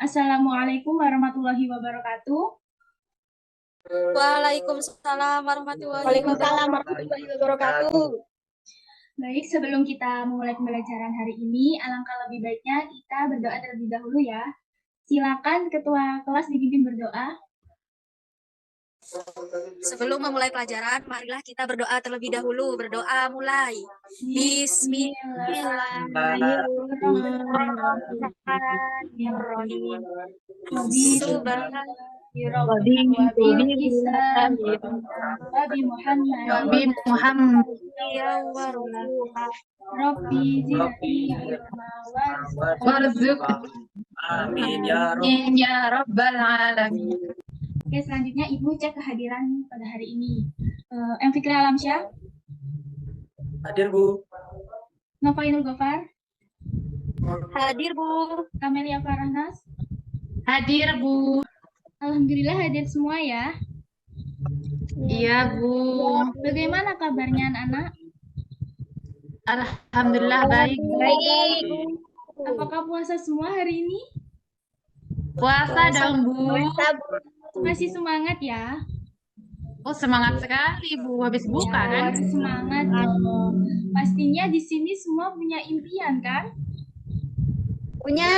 Assalamualaikum warahmatullahi wabarakatuh. Waalaikumsalam warahmatullahi Waalaikumsalam wabarakatuh. warahmatullahi wabarakatuh. Baik, sebelum kita memulai pembelajaran hari ini, alangkah lebih baiknya kita berdoa terlebih dahulu ya. Silakan ketua kelas dipimpin berdoa. Sebelum memulai pelajaran, marilah kita berdoa terlebih dahulu. Berdoa mulai. Bismillahirrahmanirrahim. Nabi Muhammad Rabbi zidni ilma Warzuk. Amin ya rabbal alamin. Oke, selanjutnya Ibu cek kehadiran pada hari ini. M. Fikri Alamsyah. Hadir, Bu. Novainul Gofar. Hadir, Bu. Kamelia Farahnas. Hadir, Bu. Alhamdulillah hadir semua ya. Iya, Bu. Bagaimana kabarnya anak-anak? Alhamdulillah baik. Apakah puasa semua hari ini? Puasa dong, Bu. Masih semangat ya? Oh, semangat sekali, Bu. Habis buka kan? Harus semangat dong. Pastinya di sini semua punya impian kan? Punya.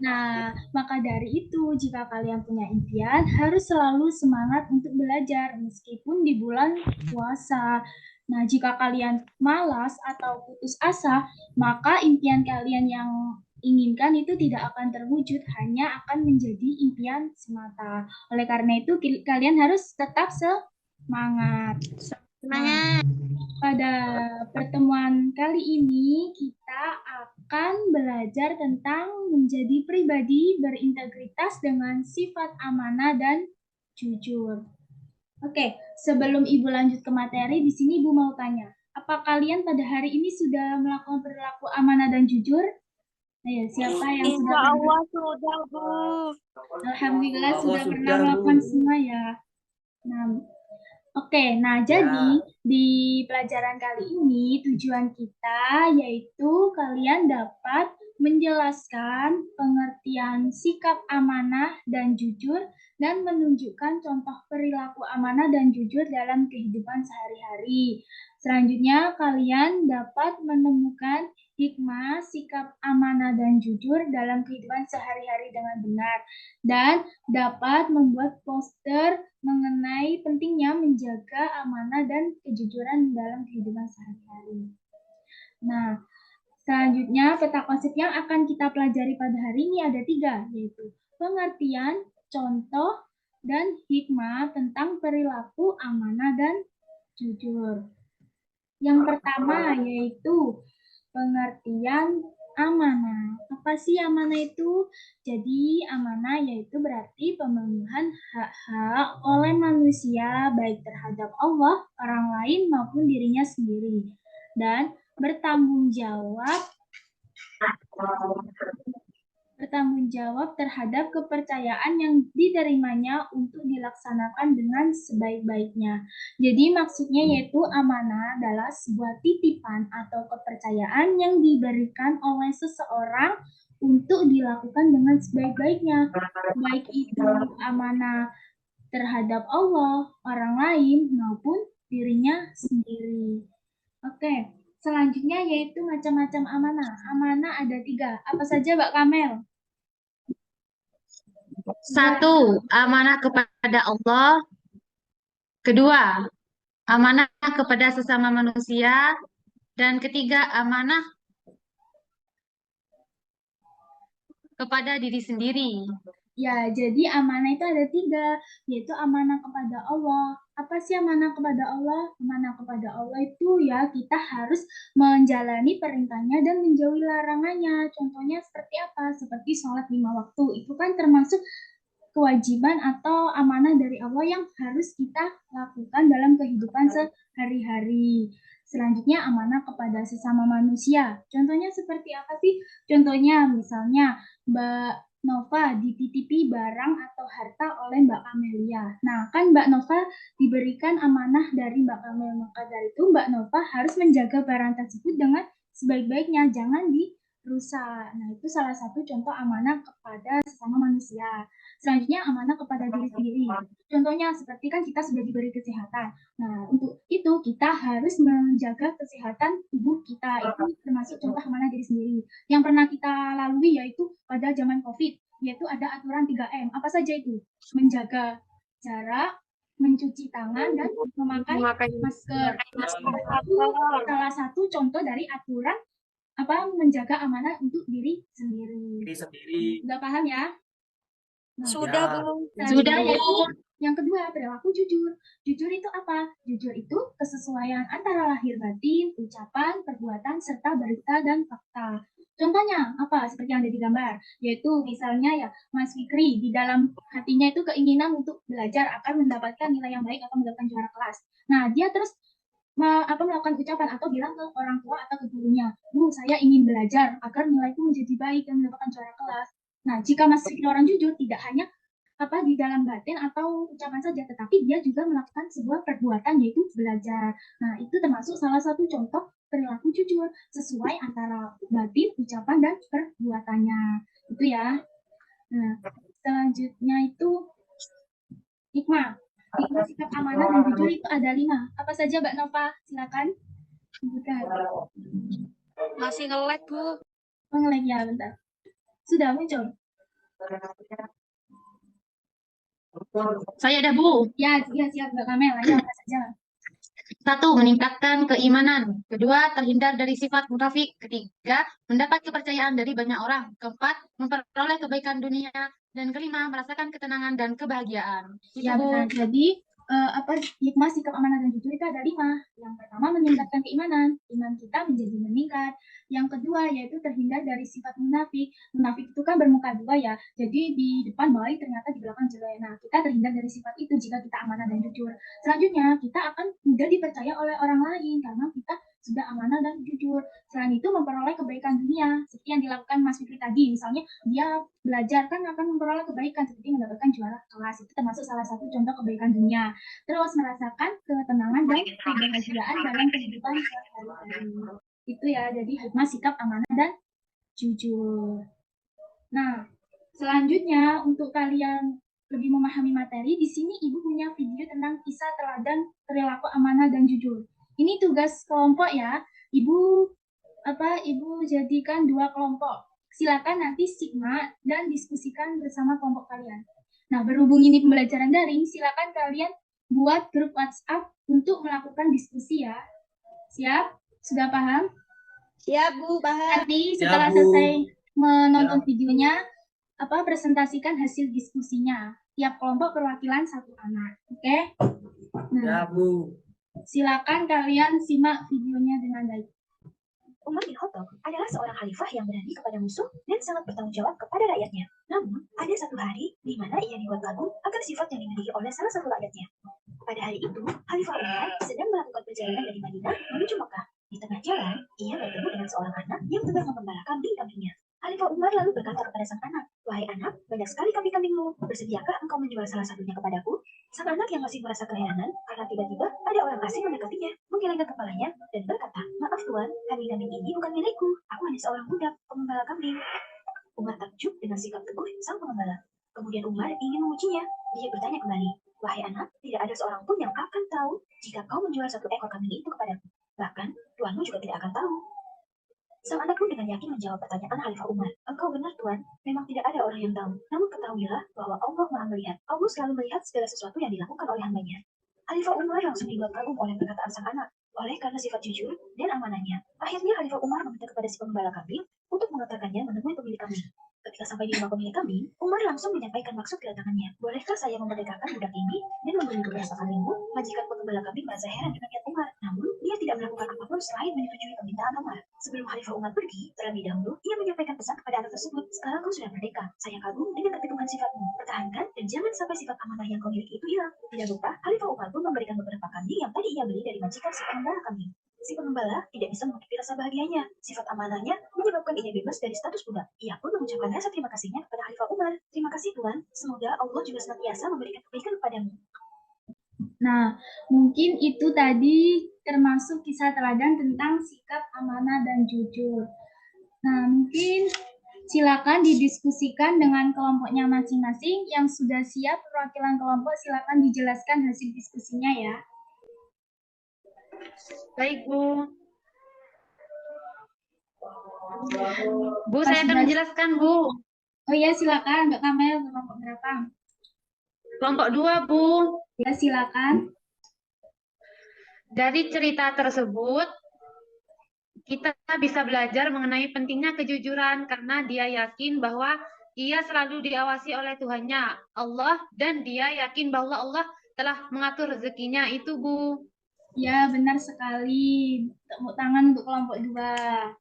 Nah, maka dari itu, jika kalian punya impian, harus selalu semangat untuk belajar, meskipun di bulan puasa. Nah, jika kalian malas atau putus asa, maka impian kalian yang inginkan itu tidak akan terwujud, hanya akan menjadi impian semata. Oleh karena itu, kalian harus tetap semangat. Pada pertemuan kali ini, kita akan belajar tentang menjadi pribadi berintegritas dengan sifat amanah dan jujur. Oke, sebelum Ibu lanjut ke materi, di sini Ibu mau tanya, apa kalian pada hari ini sudah melakukan perilaku amanah dan jujur? Ayo, siapa yang Insya sudah Allah sudah, Bu. Alhamdulillah sudah pernah sudah, Bu. melakukan semua ya. Nah, oke, nah jadi di pelajaran kali ini tujuan kita yaitu kalian dapat menjelaskan pengertian sikap amanah dan jujur dan menunjukkan contoh perilaku amanah dan jujur dalam kehidupan sehari-hari. Selanjutnya kalian dapat menemukan hikmah sikap amanah dan jujur dalam kehidupan sehari-hari dengan benar dan dapat membuat poster mengenai pentingnya menjaga amanah dan kejujuran dalam kehidupan sehari-hari. Nah, selanjutnya peta konsep yang akan kita pelajari pada hari ini ada 3, yaitu pengertian, contoh, dan hikmah tentang perilaku amanah dan jujur. Yang pertama yaitu pengertian amanah. Apa sih amanah itu? Jadi amanah yaitu berarti pemenuhan hak-hak oleh manusia baik terhadap Allah, orang lain maupun dirinya sendiri. Dan bertanggung jawab terhadap kepercayaan yang diterimanya untuk dilaksanakan dengan sebaik-baiknya. Jadi maksudnya yaitu amanah adalah sebuah titipan atau kepercayaan yang diberikan oleh seseorang untuk dilakukan dengan sebaik-baiknya. Baik itu amanah terhadap Allah, orang lain, maupun dirinya sendiri. Oke, selanjutnya yaitu macam-macam amanah. Amanah ada 3. Apa saja, Mbak Kamel? 1, amanah kepada Allah. 2, amanah kepada sesama manusia. Dan 3, amanah kepada diri sendiri. Ya, jadi amanah itu ada 3, yaitu amanah kepada Allah. Apa sih amanah kepada Allah? Amanah kepada Allah itu ya kita harus menjalani perintahnya dan menjauhi larangannya. Contohnya seperti apa? Seperti sholat 5 waktu. Itu kan termasuk kewajiban atau amanah dari Allah yang harus kita lakukan dalam kehidupan sehari-hari. Selanjutnya amanah kepada sesama manusia. Contohnya seperti apa sih? Contohnya misalnya Mbak Nova dititipi barang atau harta oleh Mbak Amelia. Nah, kan Mbak Nova diberikan amanah dari Mbak Amelia. Maka dari itu Mbak Nova harus menjaga barang tersebut dengan sebaik-baiknya. Jangan rusak. Nah, itu salah satu contoh amanah kepada sesama manusia. Selanjutnya amanah kepada diri sendiri. Contohnya seperti kan kita sudah diberi kesehatan. Nah, untuk itu kita harus menjaga kesehatan tubuh kita. Itu termasuk contoh amanah diri sendiri. Yang pernah kita lalui yaitu pada zaman COVID, yaitu ada aturan 3M. Apa saja itu? Menjaga jarak, mencuci tangan, dan memakai masker. Itu salah satu contoh dari aturan menjaga amanah untuk diri sendiri. Diri sendiri. Udah paham ya? Nah, Sudah, Ya. Bu. Sudah, selanjutnya Bu. yang kedua, perilaku jujur. Jujur itu apa? Jujur itu kesesuaian antara lahir batin, ucapan, perbuatan, serta berita dan fakta. Contohnya apa? Seperti yang ada di gambar, yaitu misalnya ya Mas Fikri di dalam hatinya itu keinginan untuk belajar akan mendapatkan nilai yang baik atau mendapatkan juara kelas. Nah, dia terus melakukan ucapan atau bilang ke orang tua atau ke gurunya, Bu, saya ingin belajar agar nilaiku menjadi baik dan mendapatkan juara kelas. Nah, jika Mas Fikri orang jujur, tidak hanya di dalam batin atau ucapan saja, tetapi dia juga melakukan sebuah perbuatan yaitu belajar. Nah, itu termasuk salah satu contoh perilaku jujur sesuai antara batin, ucapan, dan perbuatannya. Itu ya. Nah, selanjutnya itu hikmah. Hikmah sikap amanah dan jujur itu ada 5. Apa saja, Mbak Nova? Silakan. Bukan. Masih nge-lag, Bu. Nge-lag ya, bentar. Sudah muncul? Saya ada, Bu. Ya, siap Mbak Kamel. Ayo, apa saja? 1. Meningkatkan keimanan. 2. Terhindar dari sifat munafik. 3. Mendapat kepercayaan dari banyak orang. 4. Memperoleh kebaikan dunia. Dan 5. Merasakan ketenangan dan kebahagiaan. Itu, Ya, Bu. benar. Jadi, hikmah sikap amanah dan jujur itu ada 5. Yang pertama, meningkatkan keimanan. Iman kita menjadi meningkat. Yang kedua, yaitu terhindar dari sifat munafik. Munafik itu kan bermuka 2 ya. Jadi, di depan baik, ternyata di belakang jelek. Nah, kita terhindar dari sifat itu jika kita amanah dan jujur. Selanjutnya, kita akan mudah dipercaya oleh orang lain karena kita sudah amanah dan jujur. Selain itu, memperoleh kebaikan dunia. Seperti yang dilakukan Mas Fikri tadi. Misalnya, dia belajar kan akan memperoleh kebaikan seperti mendapatkan juara kelas. Itu termasuk salah satu contoh kebaikan dunia. Terus merasakan ketenangan dan kebahagiaan dalam kehidupan sehari-hari. Itu ya, jadi hikmah sikap amanah dan jujur. Nah, selanjutnya untuk kalian lebih memahami materi, di sini Ibu punya video tentang kisah teladan perilaku amanah dan jujur. Ini tugas kelompok ya. Ibu jadikan 2 kelompok. Silakan nanti simak dan diskusikan bersama kelompok kalian. Nah, berhubung ini pembelajaran daring, silakan kalian buat grup WhatsApp untuk melakukan diskusi ya. Siap? Sudah paham? Siap, Bu. Paham. Nanti Siap, setelah Bu. selesai menonton Siap. videonya, presentasikan hasil diskusinya. Tiap kelompok perwakilan 1 anak. Oke? Nah, Ya, Bu. silakan kalian simak videonya dengan baik. Umar bin Khattab adalah seorang khalifah yang berani kepada musuh dan sangat bertanggung jawab kepada rakyatnya. Namun, ada satu hari di mana ia dibuat kagum akan sifat yang dimiliki oleh salah satu rakyatnya. Pada hari itu, Khalifah Umar sedang melakukan perjalanan dari Madinah menuju Makkah. Di tengah jalan, ia bertemu dengan seorang anak yang tengah mengembala kambing-kambingnya. Khalifah Umar lalu berkata kepada sang anak, "Wahai anak, banyak sekali kambing-kambingmu. Bersediakah engkau menjual salah satunya kepadaku?" Sang anak yang masih merasa keheranan karena tiba-tiba ada orang asing mendekatinya, menggelengkan kepalanya, dan berkata, "Maaf Tuan, kambing-kambing ini bukan milikku. Aku hanya seorang budak, pengembala kambing." Umar takjub dengan sikap teguh sang pengembala. Kemudian Umar ingin mengujinya. Dia bertanya kembali, "Wahai anak, tidak ada seorang pun yang akan tahu jika kau menjual 1 ekor kambing itu kepadaku. Bahkan, tuanmu juga tidak akan tahu." Sang anak pun dengan yakin menjawab pertanyaan Khalifah Umar. "Engkau benar, Tuan. Memang tidak ada orang yang tahu. Namun ketahuilah bahwa Allah Maha melihat. Allah selalu melihat segala sesuatu yang dilakukan oleh hambanya." Khalifah Umar langsung dibuat kagum oleh perkataan sang anak. Oleh karena sifat jujur dan amanahnya, akhirnya Khalifah Umar meminta kepada si pengembala kambing untuk mengantarkannya menemui pemilik kambing. Ketika sampai di rumah pemilik kambing, Umar langsung menyampaikan maksud kedatangannya. "Bolehkah saya memerdekakan budak ini dan membeli beberapa kambingmu?" Majikan pengembala kambing merasa heran dengan niat Umar. Namun, dia tidak melakukan apapun selain menyetujui permintaan Umar. Sebelum Khalifah Umar pergi, terlebih dahulu, ia menyampaikan pesan kepada anak tersebut. "Sekarang kau sudah merdeka. Saya kagum dengan keteguhan sifatmu. Pertahankan dan jangan sampai sifat amanah yang kau miliki itu hilang." Tidak lupa, Khalifah Umar pun memberikan beberapa kambing yang tadi ia beli dari majikan si pengembala kambing. Si pengembala tidak bisa menutupi rasa bahagianya. Sifat amanahnya menyebabkan ia bebas dari status budak. Ia pun mengucapkan rasa terima kasihnya kepada Khalifah Umar. "Terima kasih Tuan. Semoga Allah juga senantiasa memberikan kebaikan kepadamu." Nah, mungkin itu tadi termasuk kisah teladan tentang sikap amanah dan jujur. Nah, mungkin silakan didiskusikan dengan kelompoknya masing-masing. Yang sudah siap perwakilan kelompok, silakan dijelaskan hasil diskusinya ya. Baik, Bu. Bu, Pas saya akan sudah- menjelaskan, Bu. Oh iya, silakan Mbak Kamel, kelompok berapa? Kelompok 2, Bu. Ya, silakan. Dari cerita tersebut, kita bisa belajar mengenai pentingnya kejujuran karena dia yakin bahwa ia selalu diawasi oleh Tuhannya, Allah, dan dia yakin bahwa Allah telah mengatur rezekinya itu, Bu. Ya, benar sekali. Tepuk tangan untuk kelompok 2.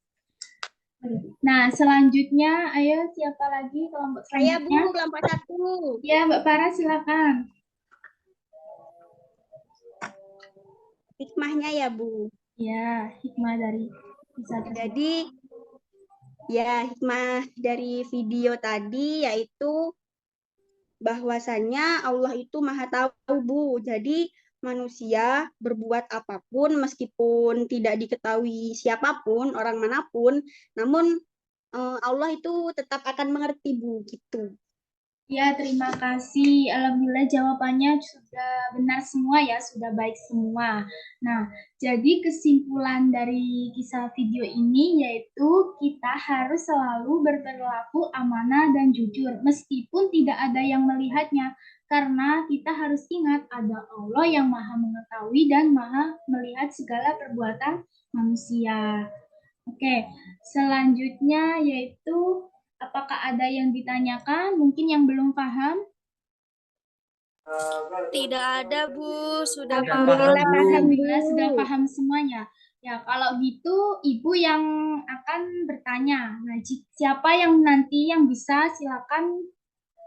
Nah, selanjutnya, ayo siapa lagi kelompok Saya Bu, selanjutnya? kelompok 1. Ya, Mbak Farah silakan. Hikmahnya ya Bu. Ya, hikmah dari kisah tersebut. Jadi ya hikmah dari video tadi yaitu bahwasannya Allah itu Maha tahu Bu. Jadi manusia berbuat apapun meskipun tidak diketahui siapapun, orang manapun, namun Allah itu tetap akan mengerti Bu gitu. Ya, terima kasih. Alhamdulillah jawabannya sudah benar semua ya, sudah baik semua. Nah, jadi kesimpulan dari kisah video ini yaitu kita harus selalu berperilaku amanah dan jujur meskipun tidak ada yang melihatnya. Karena kita harus ingat ada Allah yang Maha mengetahui dan Maha melihat segala perbuatan manusia. Oke, selanjutnya yaitu apakah ada yang ditanyakan? Mungkin yang belum paham? Tidak ada, Bu. Sudah Sudah paham. paham, Bu. Alhamdulillah sudah paham semuanya. Ya, kalau gitu Ibu yang akan bertanya. Nah, siapa yang nanti yang bisa silakan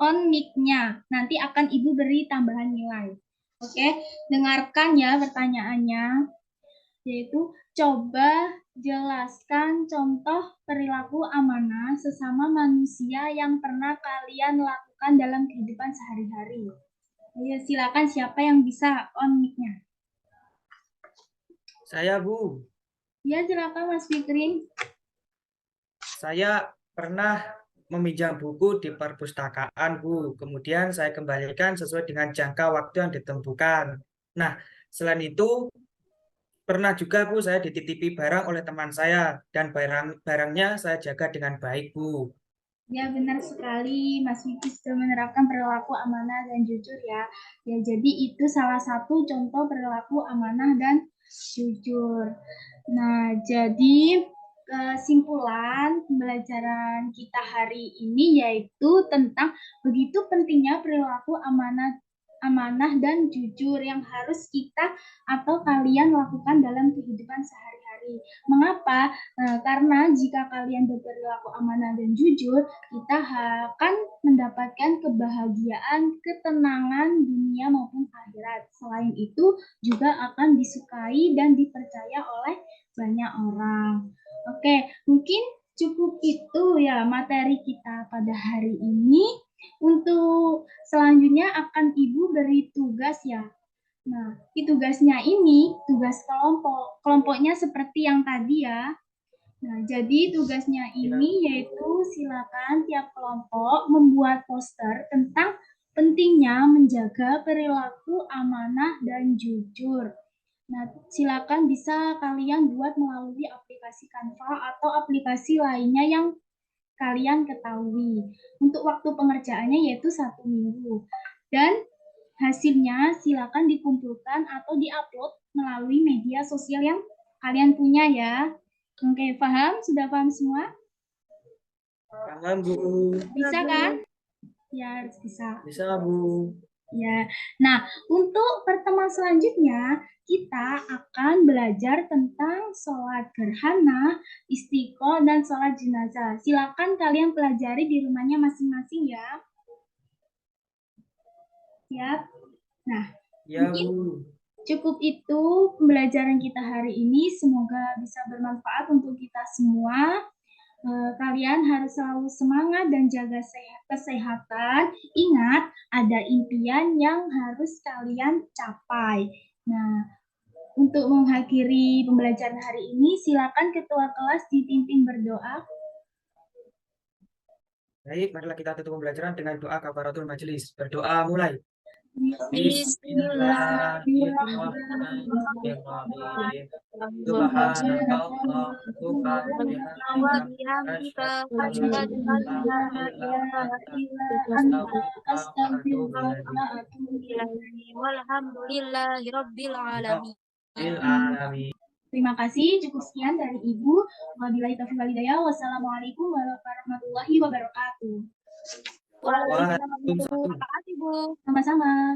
on mic-nya. Nanti akan Ibu beri tambahan nilai. Oke, dengarkan ya pertanyaannya. Yaitu coba jelaskan contoh perilaku amanah sesama manusia yang pernah kalian lakukan dalam kehidupan sehari-hari. Ayo silakan siapa yang bisa on mic-nya. Saya, Bu. Ya, silakan Mas Fikrin. Saya pernah meminjam buku di perpustakaan, Bu. Kemudian saya kembalikan sesuai dengan jangka waktu yang ditentukan. Nah, selain itu, pernah juga, Bu, saya dititipi barang oleh teman saya. Dan barangnya saya jaga dengan baik, Bu. Ya, benar sekali. Mas Vicky sudah menerapkan perilaku amanah dan jujur ya. Ya, jadi itu salah satu contoh perilaku amanah dan jujur. Nah, jadi kesimpulan pembelajaran kita hari ini yaitu tentang begitu pentingnya perilaku amanah dan jujur yang harus kita atau kalian lakukan dalam kehidupan sehari-hari. Mengapa? Karena jika kalian berperilaku amanah dan jujur, kita akan mendapatkan kebahagiaan, ketenangan dunia maupun akhirat. Selain itu, juga akan disukai dan dipercaya oleh banyak orang. Oke, mungkin cukup itu ya materi kita pada hari ini. Untuk selanjutnya akan Ibu beri tugas ya. Nah, tugasnya ini tugas kelompok. Kelompoknya seperti yang tadi ya. Nah, jadi tugasnya ini yaitu silakan tiap kelompok membuat poster tentang pentingnya menjaga perilaku amanah dan jujur. Nah, silakan bisa kalian buat melalui aplikasi Canva atau aplikasi lainnya yang kalian ketahui. Untuk waktu pengerjaannya yaitu 1 minggu. Dan hasilnya silakan dikumpulkan atau diupload melalui media sosial yang kalian punya ya. Oke, paham? Sudah paham semua? Paham, Bu. Bisa kan? Ya, harus bisa. Bisa, Bu. Ya. Nah, untuk pertemuan selanjutnya kita akan belajar tentang sholat gerhana, istiqo, dan sholat jenazah. Silakan kalian pelajari di rumahnya masing-masing ya. Siap? Nah, Ya, mungkin Bu. cukup itu pembelajaran kita hari ini. Semoga bisa bermanfaat untuk kita semua. Kalian harus selalu semangat dan jaga kesehatan. Ingat, ada impian yang harus kalian capai. Nah, untuk mengakhiri pembelajaran hari ini, silakan ketua kelas dipimpin berdoa. Baik, marilah kita tutup pembelajaran dengan doa kafaratul majelis. Berdoa mulai. Bismillahirrahmanirrahim. Subhanallah, Bihamdika asyhadu an la ilaha illa anta astaghfiruka walhamdulillahi rabbil alamin. Terima kasih. Cukup sekian dari Ibu. Wabillahi taufiq wal hidayah. Wassalamualaikum warahmatullahi wabarakatuh. Waalaikumsalam. Terima kasih, Bu. Sama-sama.